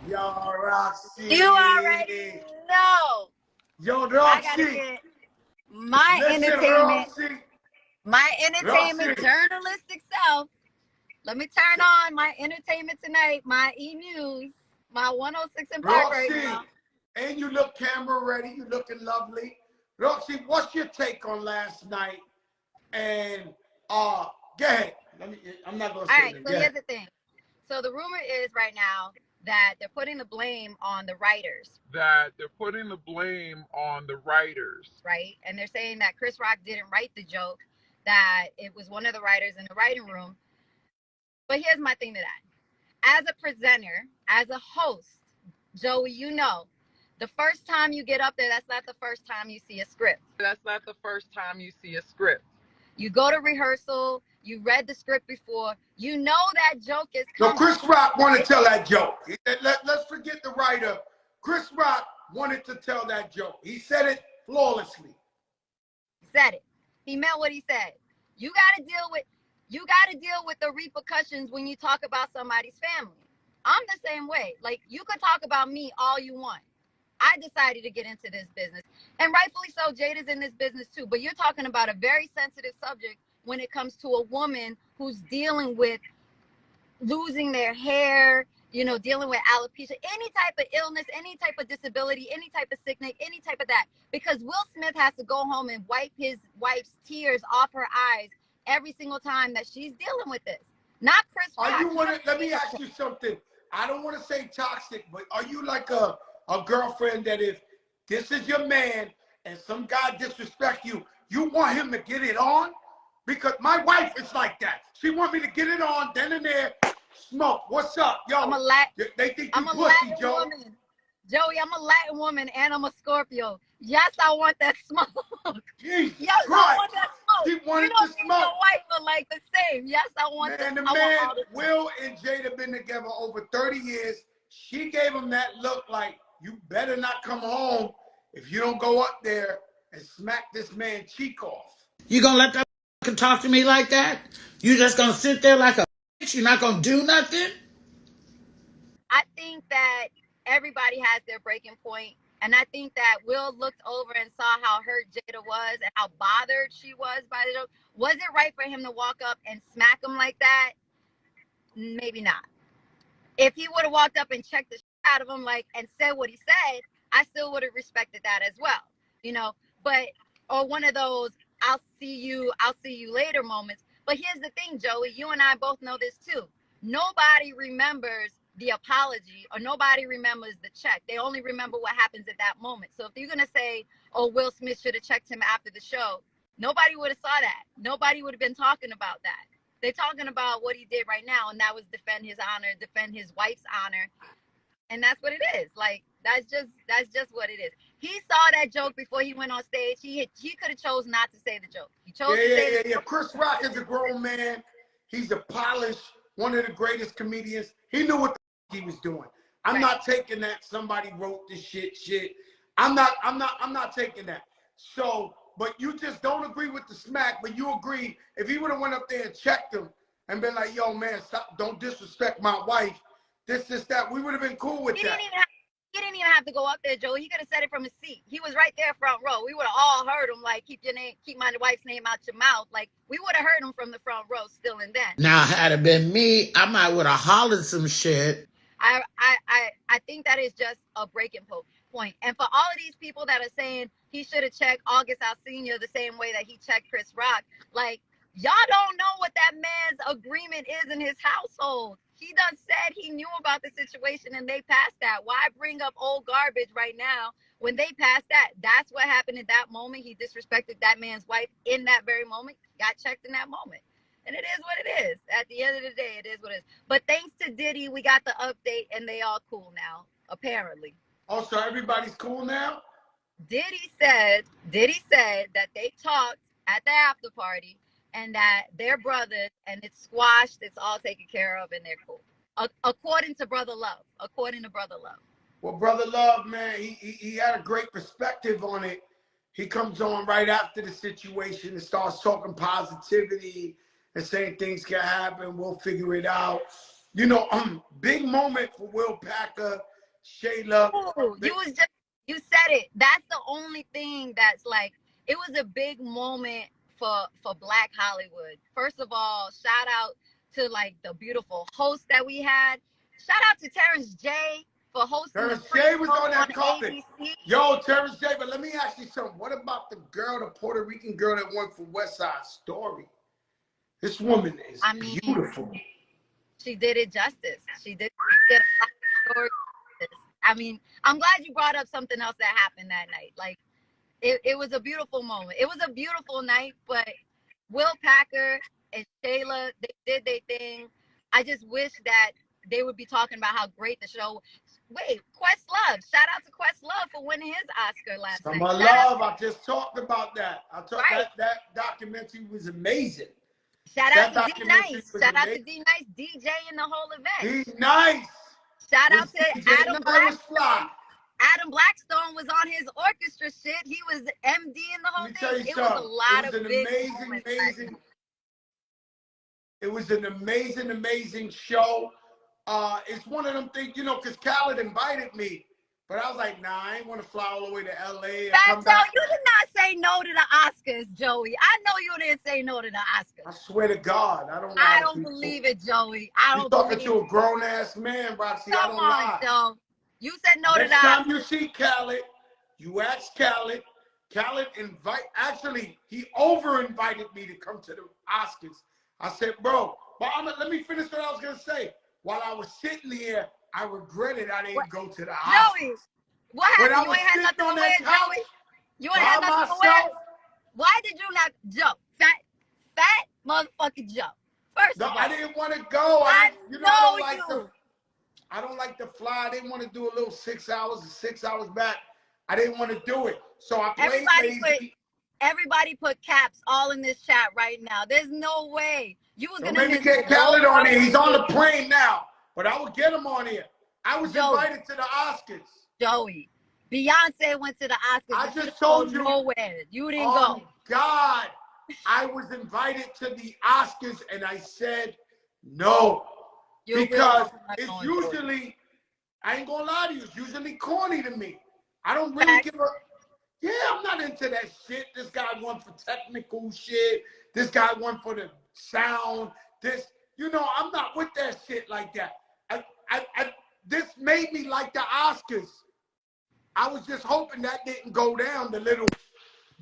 Yo, Roxy. You already know. Yo, I gotta Roxy. get my Listen, entertainment, Roxy. my entertainment Roxy. journalistic self. Let me turn on my entertainment tonight, my E-News, my 106 in Park right Roxy. now. And you look camera ready. You looking lovely. Roxy, what's your take on last night? And go ahead. I'm not gonna say All right, that. so here's the thing. So the rumor is right now that they're putting the blame on the writers. Right? And they're saying that Chris Rock didn't write the joke, that it was one of the writers in the writing room. But here's my thing to that. As a presenter, as a host, Joey, you know, the first time you get up there, that's not the first time you see a script. You go to rehearsal, you read the script before, you know that joke is coming. No, Chris Rock wanted to tell that joke. Let's forget the writer. Chris Rock wanted to tell that joke. He said it flawlessly. He said it. He meant what he said. You got to deal with the repercussions when you talk about somebody's family. I'm the same way. Like, you could talk about me all you want. I decided to get into this business, and rightfully so. Jada's in this business too, but you're talking about a very sensitive subject when it comes to a woman who's dealing with losing their hair, you know, dealing with alopecia, any type of illness, any type of disability, any type of sickness, any type of that. Because Will Smith has to go home and wipe his wife's tears off her eyes every single time that she's dealing with this. Not Chris Rock. Let me ask you something. I don't want to say toxic, but are you like a girlfriend that if this is your man and some guy disrespect you, you want him to get it on? Because my wife is like that. She want me to get it on, then and there, smoke. What's up, yo? They think you pussy, Joe. Woman. Joey, I'm a Latin woman and I'm a Scorpio. Yes, I want that smoke. Jesus yes, Christ. I want that smoke. He wanted you don't to think smoke. your wife look like the same. Yes, I want that. The man, Will and Jada been together over 30 years. She gave him that look like, you better not come home if you don't go up there and smack this man cheek off. You gonna let that talk to me like that? You just gonna sit there like a bitch? You're not gonna do nothing? I think that everybody has their breaking point. And I think that Will looked over and saw how hurt Jada was and how bothered she was by the joke. Was it right for him to walk up and smack him like that? Maybe not. If he would have walked up and checked the shit out of him and said what he said, I still would have respected that as well. You know, or one of those I'll see you later moments. But here's the thing, Joey, you and I both know this too. Nobody remembers the apology or nobody remembers the check. They only remember what happens at that moment. So if you're going to say, oh, Will Smith should have checked him after the show, nobody would have saw that. Nobody would have been talking about that. They're talking about what he did right now, and that was defend his honor, defend his wife's honor. And that's what it is. Like, that's just what it is. He saw that joke before he went on stage. He could have chose not to say the joke. He chose to say the joke. Chris Rock is a grown man. He's a polished, one of the greatest comedians. He knew what the he was doing. I'm not taking that somebody wrote this shit. I'm not taking that. So, but you just don't agree with the smack, but you agree if he would have went up there and checked him and been like, yo, man, stop, don't disrespect my wife, this, that, we would have been cool with that. He didn't even have to go up there, Joe. He could have said it from his seat. He was right there front row. We would have all heard him, like, keep my wife's name out your mouth. Like, we would have heard him from the front row still and then. Now, had it been me, I might would have hollered some shit. I think that is just a breaking point. And for all of these people that are saying he should have checked August Alsina the same way that he checked Chris Rock, like, y'all don't know what that man's agreement is in his household. He done said he knew about the situation and they passed that. Why bring up old garbage right now when they passed that? That's what happened in that moment. He disrespected that man's wife in that very moment. Got checked in that moment. And it is what it is. At the end of the day, it is what it is. But thanks to Diddy, we got the update and they all cool now, apparently. Oh, so everybody's cool now? Diddy said that they talked at the after party and that they're brothers and it's squashed, it's all taken care of, and they're cool. According to Brother Love. Well, Brother Love, man, he had a great perspective on it. He comes on right after the situation and starts talking positivity and saying things can happen, we'll figure it out. You know, big moment for Will Packer. Shayla. Ooh, you said it. That's the only thing that's like, it was a big moment for Black Hollywood. First of all, shout out to like the beautiful host that we had. Shout out to Terrence J for hosting Terrence the J was pre-show on that carpet. ABC. Yo, Terrence J, but let me ask you something. What about the girl, the Puerto Rican girl that won for West Side Story? This woman is beautiful. She did it justice. She did a lot of stories. I mean, I'm glad you brought up something else that happened that night. Like, it was a beautiful moment. It was a beautiful night, but Will Packer and Shayla, they did their thing. I just wish that they would be talking about how great the show was. Wait, Questlove. Shout out to Questlove for winning his Oscar last night. Summer Love, I just talked about that. I thought Right. that documentary was amazing. Shout out That to D Nice. documentary was Shout out to amazing. D Nice DJing the whole event. He's nice. Shout out to DJ Adam Nice was Blackstone. fly. Adam Blackstone was on his orchestra shit. He was MD in the whole Let me tell thing. you It was a something. lot It was of an big amazing, moments. amazing. It was an amazing, amazing show. It's one of them things, you know, because Khaled invited me, but I was like, nah, I ain't want to fly all the way to LA and come Fatso, back. you did not say no to the Oscars, Joey. I know you didn't say no to the I Oscars. swear to God, I don't lie I to don't people. believe it, Joey. I You don't talking believe to it. a grown ass man, Roxy. I Come don't on, lie. Joe. You said no to Next the time Oscars. you see Khaled, you ask Khaled. Khaled actually, he over invited me to come to the Oscars. I said, bro, but let me finish what I was gonna say. While I was sitting here, I regretted I didn't go to the Oscars. Joey, what When I happened? You was ain't had sitting nothing on to that wear, couch Joey? You ain't had by nothing to wear? myself, Why did you not, Joe? Fat motherfucking Joe. First no, of all, I didn't want to go. I You know, know I don't like to fly. I didn't want to do a little 6 hours and 6 hours back. I didn't want to do it. So I played lazy. Everybody put caps all in this chat right now. There's no way. You was Don't gonna make me miss get the Khaled on here. He's on the Goldberg. plane now. But I will get him on here. I was Joey. invited to the Oscars. Joey. Beyonce went to the Oscars. I and just she told didn't you. go nowhere. You didn't Oh, go. God. I was invited to the Oscars and I said no. You're Because really not it's going, usually, I ain't gonna lie to you, it's usually corny to me. I don't really give a, yeah, I'm not into that shit. This guy won for technical shit. This guy won for the sound. This, you know, I'm not with that shit like that. This made me like the Oscars. I was just hoping that didn't go down the little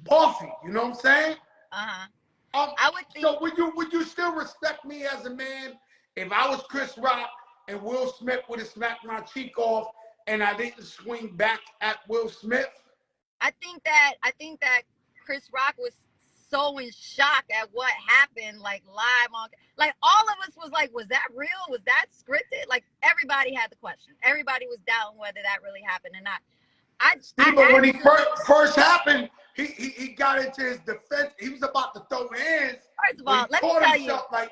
Buffy. You know what I'm saying? Uh-huh. I would think. So would you still respect me as a man if I was Chris Rock and Will Smith would have smacked my cheek off and I didn't swing back at Will Smith? I think that Chris Rock was so in shock at what happened, like live on, like all of us was like, was that real? Was that scripted? Like everybody had the question. Everybody was doubting whether that really happened or not. But when he first happened, he got into his defense. He was about to throw hands. First of all, let me tell you, like,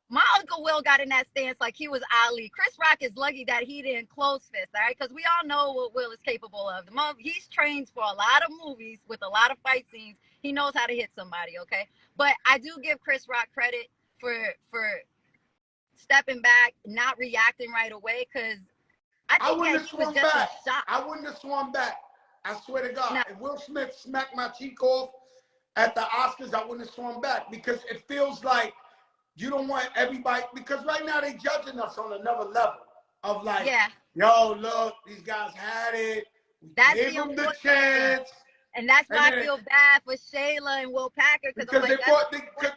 my Uncle Will got in that stance like he was Ali. Chris Rock is lucky that he didn't close fist, all right? Because we all know what Will is capable of. He's trained for a lot of movies with a lot of fight scenes. He knows how to hit somebody, okay? But I do give Chris Rock credit for stepping back, not reacting right away, because I wouldn't have swung back. I wouldn't have swung back. I swear to God. No. If Will Smith smacked my cheek off at the Oscars, I wouldn't have swung back because it feels like you don't want everybody, because right now they judging us on another level of like, yo, look, these guys had it. We gave them the chance. And that's why I feel bad for Shayla and Will Packer. Because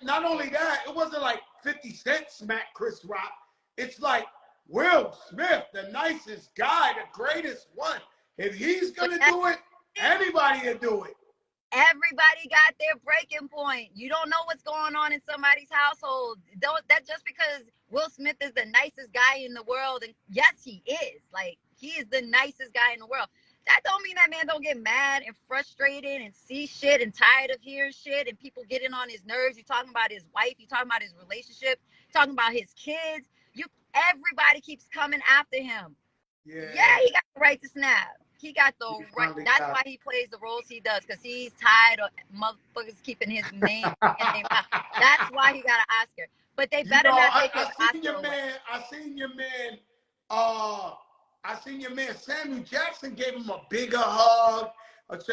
not only that, it wasn't like 50 Cent smacked Chris Rock. It's like Will Smith, the nicest guy, the greatest one. If he's going to do it, anybody will do it. Everybody got their breaking point. You don't know what's going on in somebody's household. That's just because Will Smith is the nicest guy in the world. And yes, he is. Like, he is the nicest guy in the world. That don't mean that man don't get mad and frustrated and see shit and tired of hearing shit and people getting on his nerves. You're talking about his wife. You're talking about his relationship. You're talking about his kids. Everybody keeps coming after him. Yeah, he got the right to snap. He got the right. That's why he plays the roles he does, because he's tired of motherfuckers keeping his name. That's why he got an Oscar. But they better not take his Oscar away. I seen your man, I seen your man Samuel Jackson gave him a bigger hug.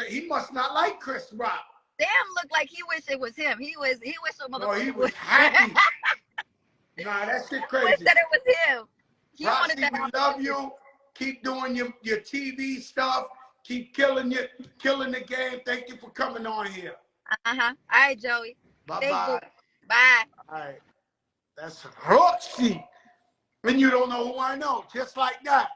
He must not like Chris Rock. Sam looked like he wished it was him. He wished the No, motherfucker he was happy. Nah, that shit He crazy. wished that it was him. He Roxy, wanted that we out love there. you. Keep doing your TV stuff. Keep killing the game. Thank you for coming on here. All right, Joey. Bye-bye. Bye. All right. That's Roxy. And you don't know who I know. Just like that.